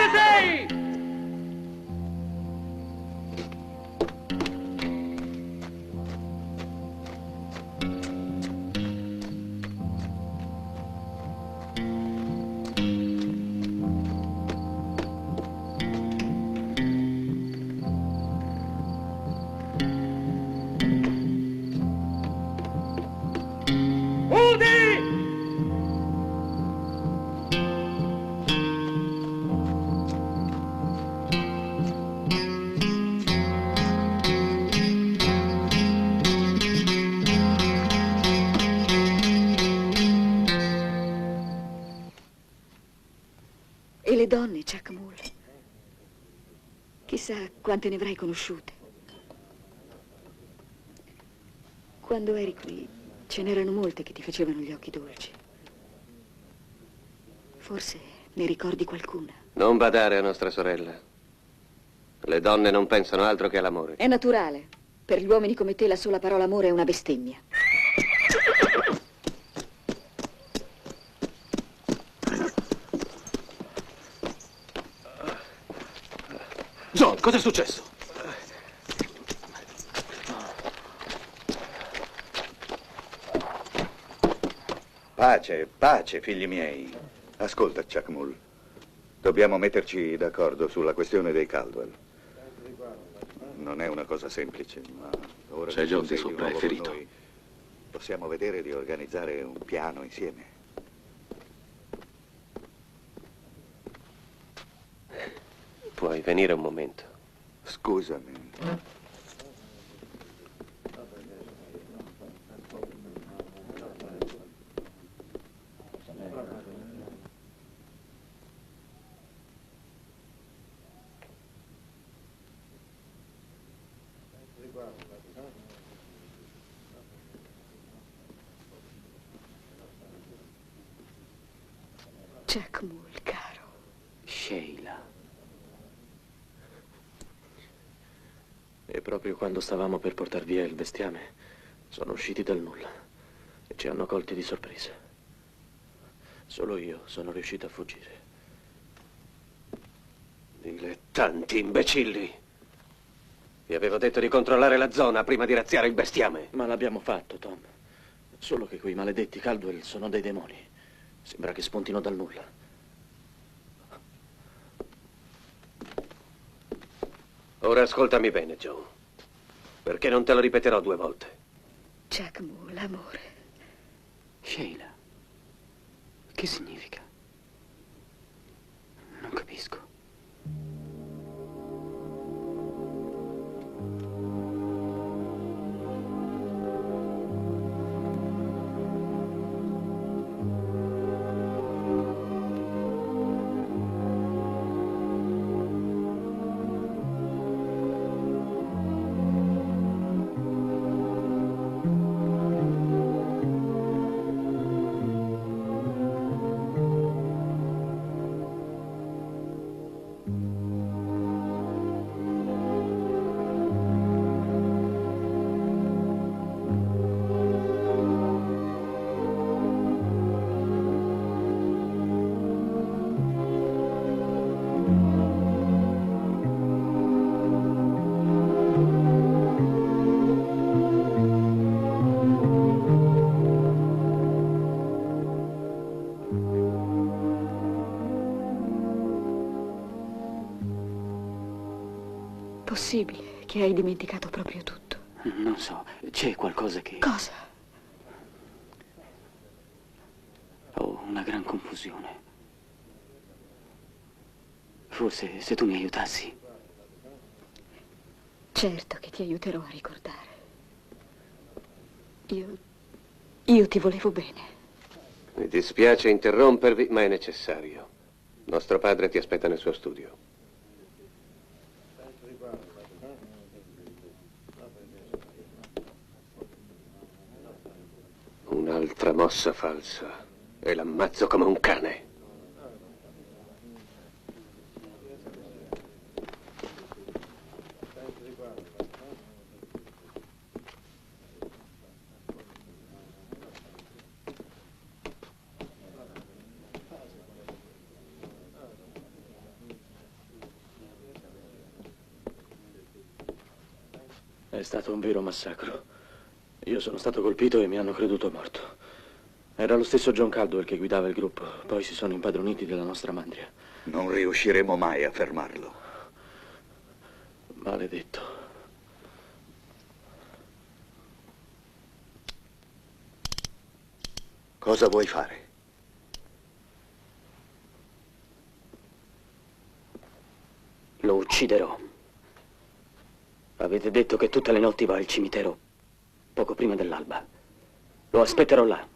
E le donne, Chuck Mull? Chissà quante ne avrai conosciute. Quando eri qui, ce n'erano molte che ti facevano gli occhi dolci. Forse ne ricordi qualcuna. Non badare a nostra sorella. Le donne non pensano altro che all'amore. È naturale. Per gli uomini come te la sola parola amore è una bestemmia. John, cos'è successo? Pace, pace, figli miei. Ascolta, Chuck Mull. Dobbiamo metterci d'accordo sulla questione dei Caldwell. Non è una cosa semplice, ma ora C'è che John tu sei di sopra, nuovo è con ferito. noi, possiamo vedere di organizzare un piano insieme. Puoi venire un momento. Scusami. Chuck Mull, caro. Sheila. E proprio quando stavamo per portar via il bestiame, sono usciti dal nulla e ci hanno colti di sorpresa. Solo io sono riuscito a fuggire. Dilettanti imbecilli. Vi avevo detto di controllare la zona prima di razziare il bestiame. Ma l'abbiamo fatto, Tom. Solo che quei maledetti Caldwell sono dei demoni. Sembra che spuntino dal nulla. Ora ascoltami bene, Joe. Perché non te lo ripeterò 2 volte. Chuck Mull, amore. Sheila. Che significa? Non capisco. Possibile che hai dimenticato proprio tutto. Non so, c'è qualcosa che... Cosa? Ho una gran confusione. Forse se tu mi aiutassi. Certo che ti aiuterò a ricordare. Io ti volevo bene. Mi dispiace interrompervi, ma è necessario. Nostro padre ti aspetta nel suo studio. Un'altra mossa falsa e l'ammazzo come un cane. È stato un vero massacro. Io sono stato colpito e mi hanno creduto morto. Era lo stesso John Caldwell che guidava il gruppo. Poi si sono impadroniti della nostra mandria. Non riusciremo mai a fermarlo. Maledetto. Cosa vuoi fare? Lo ucciderò. Avete detto che tutte le notti va al cimitero, poco prima dell'alba. Lo aspetterò là.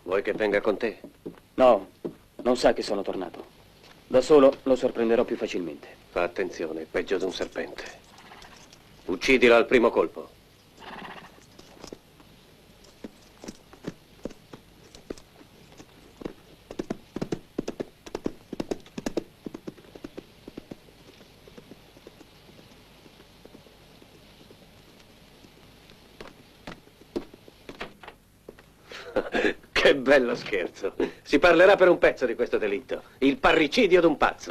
Vuoi che venga con te? No, non sa che sono tornato. Da solo lo sorprenderò più facilmente. Fa attenzione, è peggio di un serpente. Uccidilo al primo colpo. Che bello scherzo. Si parlerà per un pezzo di questo delitto. Il parricidio d'un pazzo.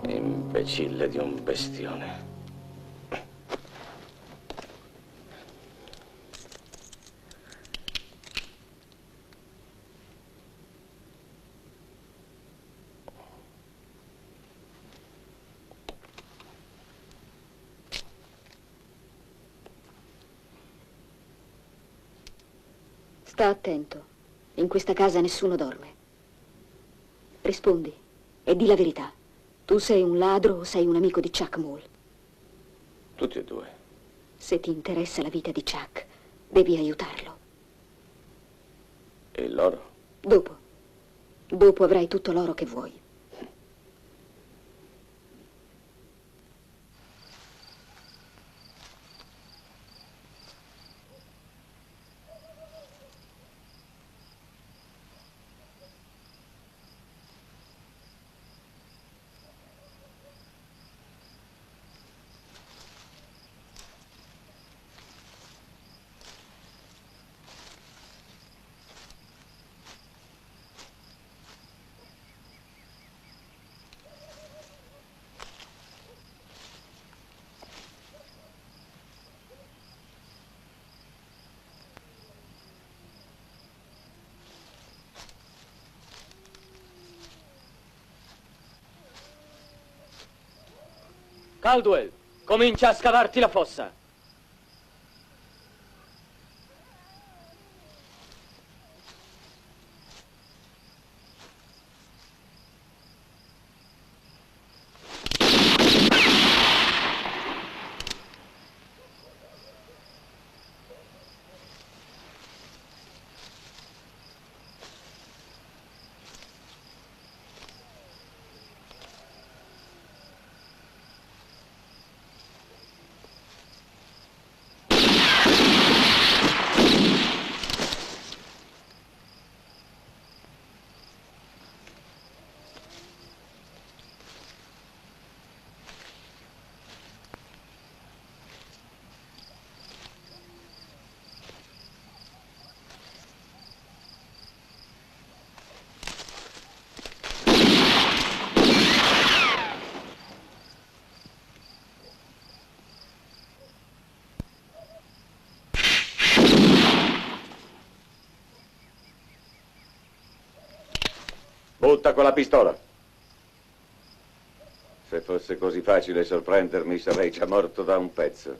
Imbecille di un bestione. Sta attento. In questa casa nessuno dorme. Rispondi e di la verità. Tu sei un ladro o sei un amico di Chuck Moll? Tutti e due. Se ti interessa la vita di Chuck, devi aiutarlo. E l'oro? Dopo. Dopo avrai tutto l'oro che vuoi. Caldwell, comincia a scavarti la fossa. Butta quella pistola. Se fosse così facile sorprendermi, sarei già morto da un pezzo.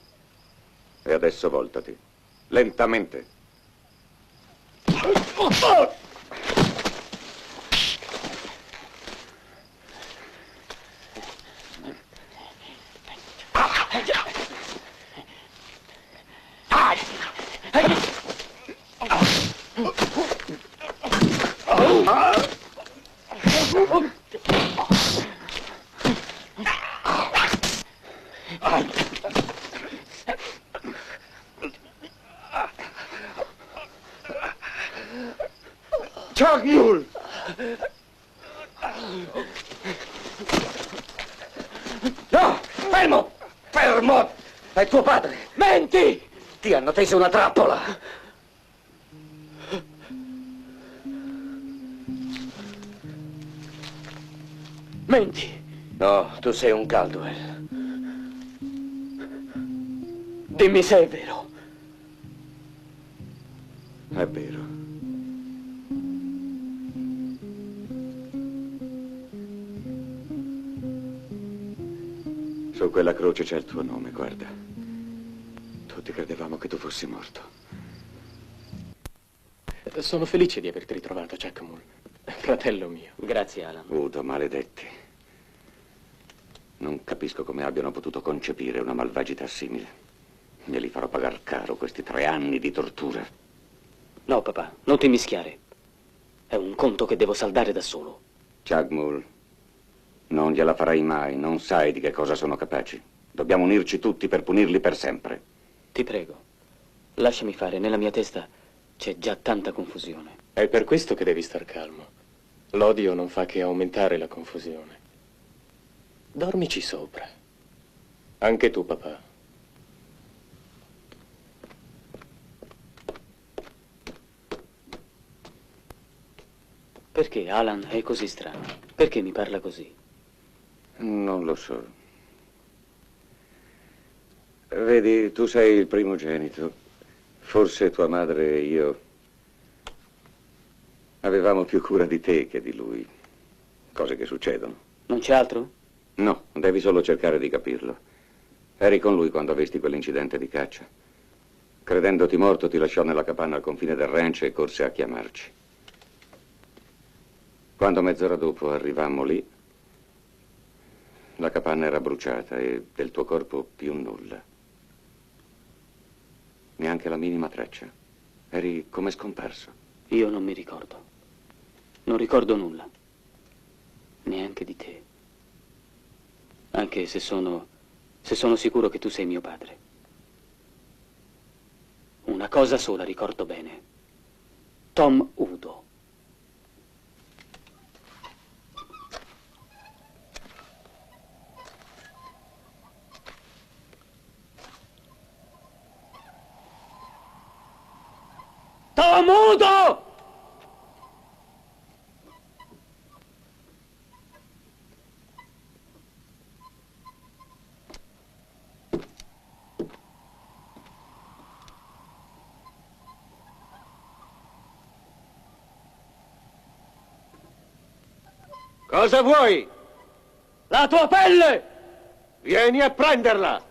E adesso voltati. Lentamente. Chuck Mule! No! Fermo! Fermo! È tuo padre! Menti! Ti hanno teso una trappola! Menti! No, tu sei un Caldwell. Dimmi se è vero. È vero. Su quella croce c'è il tuo nome, guarda. Tutti credevamo che tu fossi morto. Sono felice di averti ritrovato, Chuck Mule. Fratello mio. Grazie, Alan. Udo, maledetti. Non capisco come abbiano potuto concepire una malvagità simile. Glieli farò pagar caro questi 3 anni di tortura. No, papà, non ti mischiare. È un conto che devo saldare da solo. Chuck Mule, non gliela farai mai. Non sai di che cosa sono capaci. Dobbiamo unirci tutti per punirli per sempre. Ti prego, lasciami fare. Nella mia testa c'è già tanta confusione. È per questo che devi star calmo. L'odio non fa che aumentare la confusione. Dormici sopra. Anche tu, papà. Perché Alan è così strano? Perché mi parla così? Non lo so. Vedi, tu sei il primogenito. Forse tua madre e io avevamo più cura di te che di lui. Cose che succedono. Non c'è altro? No, devi solo cercare di capirlo. Eri con lui quando avesti quell'incidente di caccia. Credendoti morto ti lasciò nella capanna al confine del ranch e corse a chiamarci. Quando mezz'ora dopo arrivammo lì, la capanna era bruciata e del tuo corpo più nulla. Neanche la minima traccia. Eri come scomparso. Io non mi ricordo. Non ricordo nulla. Neanche di te. Anche se sono sicuro che tu sei mio padre. Una cosa sola ricordo bene. Tom Udo. Tom Udo! Cosa vuoi? La tua pelle! Vieni a prenderla!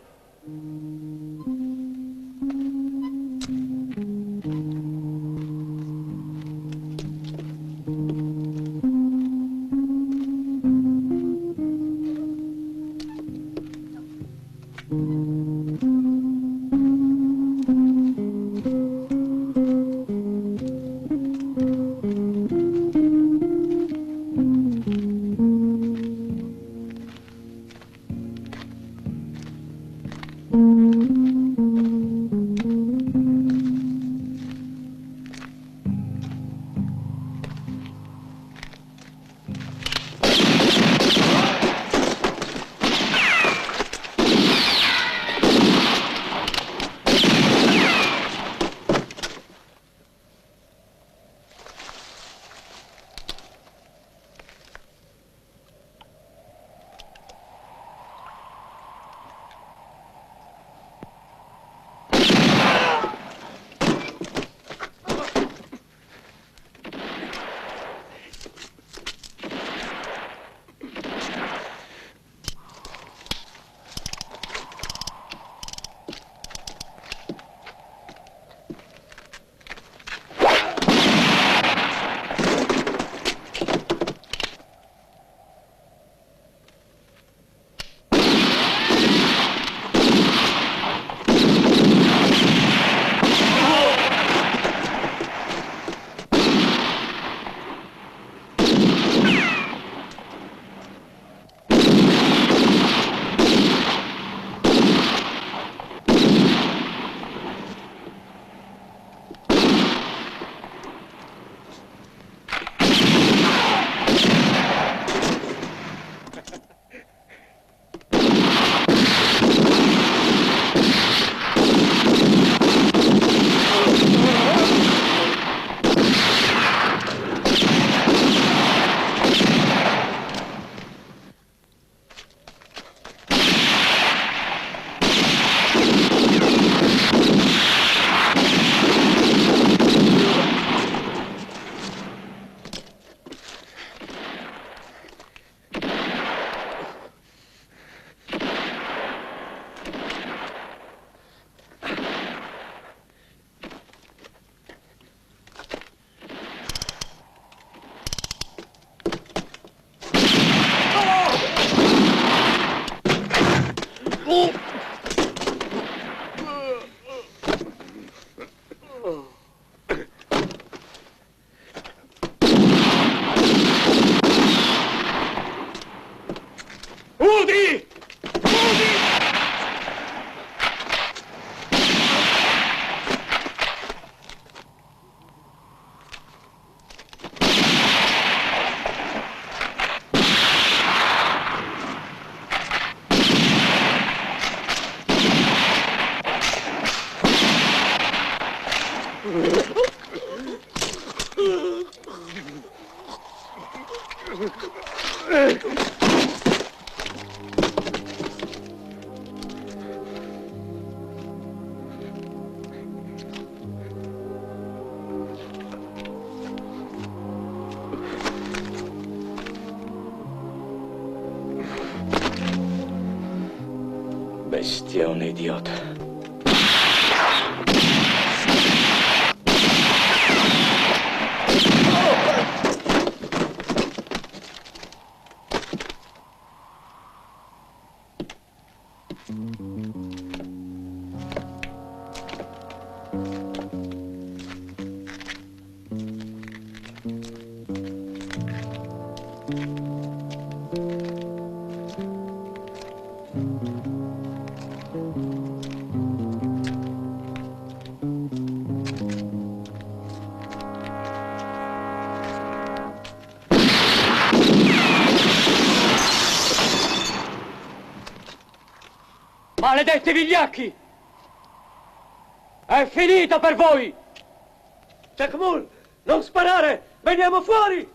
Bestione idiota. Maledetti vigliacchi! È finita per voi! Jack Moore, non sparare! Veniamo fuori!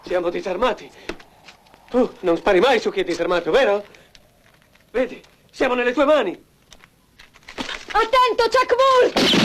Siamo disarmati. Tu non spari mai su chi è disarmato, vero? Vedi, siamo nelle tue mani. Attento, Jack Moore!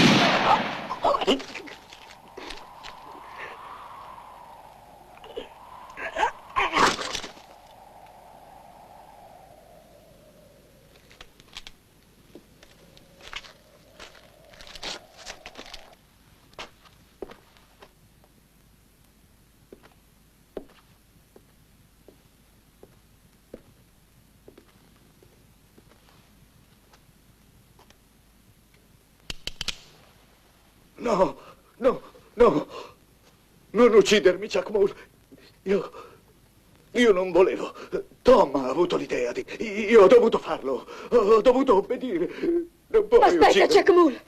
No, no, no. Non uccidermi, Jack Moore. Io non volevo. Tom ha avuto l'idea di... Io ho dovuto farlo. Ho dovuto obbedire. Non puoi Aspetta, uccidermi. Jack Moore.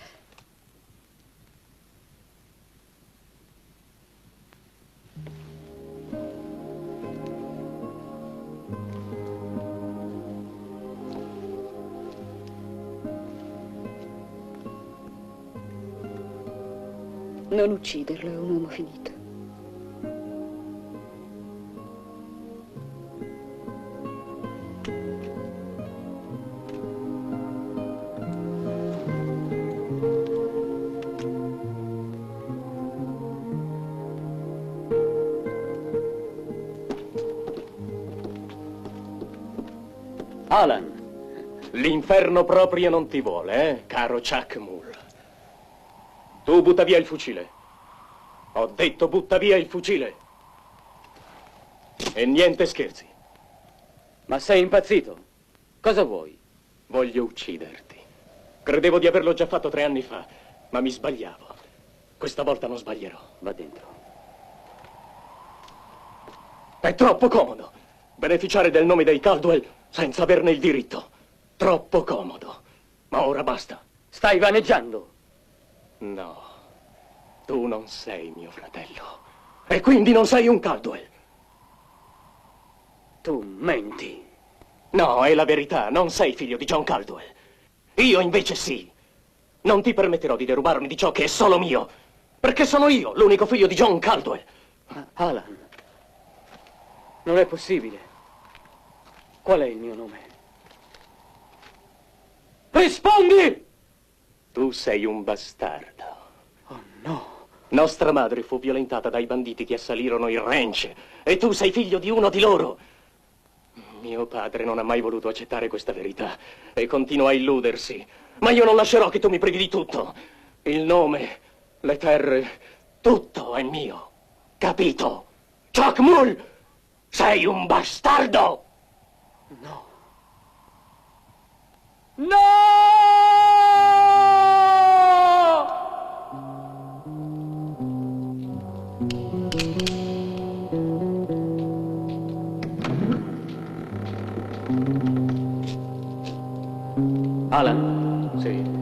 Non ucciderlo, è un uomo finito. Alan, l'inferno proprio non ti vuole, caro Jack Moore. Tu butta via il fucile. Ho detto butta via il fucile. E niente scherzi. Ma sei impazzito? Cosa vuoi? Voglio ucciderti. Credevo di averlo già fatto 3 anni fa, ma mi sbagliavo. Questa volta non sbaglierò. Va dentro. È troppo comodo beneficiare del nome dei Caldwell senza averne il diritto. Troppo comodo. Ma ora basta. Stai vaneggiando. No, tu non sei mio fratello. E quindi non sei un Caldwell. Tu menti. No, è la verità. Non sei figlio di John Caldwell. Io invece sì. Non ti permetterò di derubarmi di ciò che è solo mio. Perché sono io l'unico figlio di John Caldwell. Alan, non è possibile. Qual è il mio nome? Rispondi! Tu sei un bastardo. Oh no. Nostra madre fu violentata dai banditi che assalirono il ranch e tu sei figlio di uno di loro. Mio padre non ha mai voluto accettare questa verità e continua a illudersi. Ma io non lascerò che tu mi privi di tutto. Il nome, le terre, tutto è mio. Capito? Jack Moore, sei un bastardo! No. No! Alan? Sì.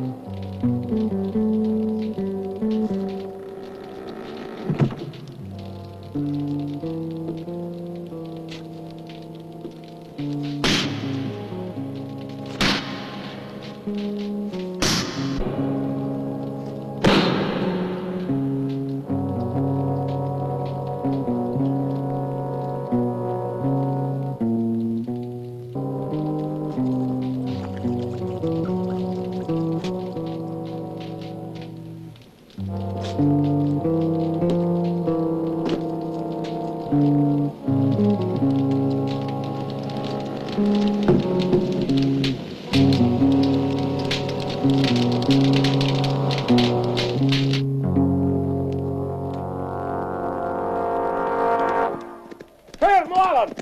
Fermo, Alan!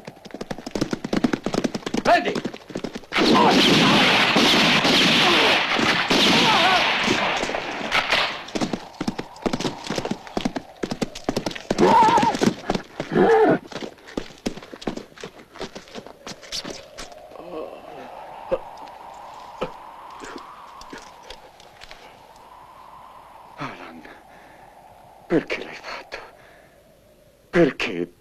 Vedi! Alan, perché l'hai fatto? Perché?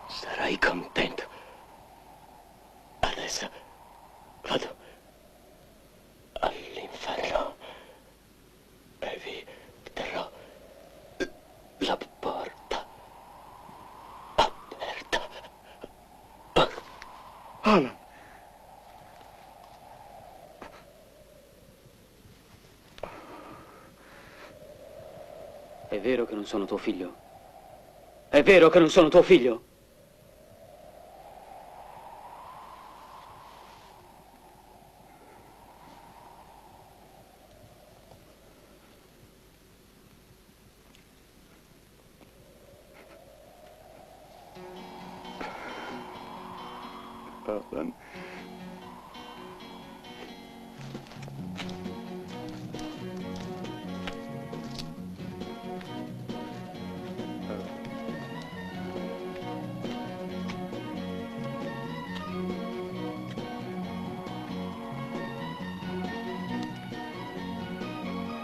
Sarai contento. Adesso vado all'inferno e vi terrò la porta aperta. Alan. È vero che non sono tuo figlio? È vero che non sono tuo figlio? Alan.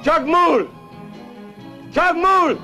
Chuck Moore! Chuck Moore!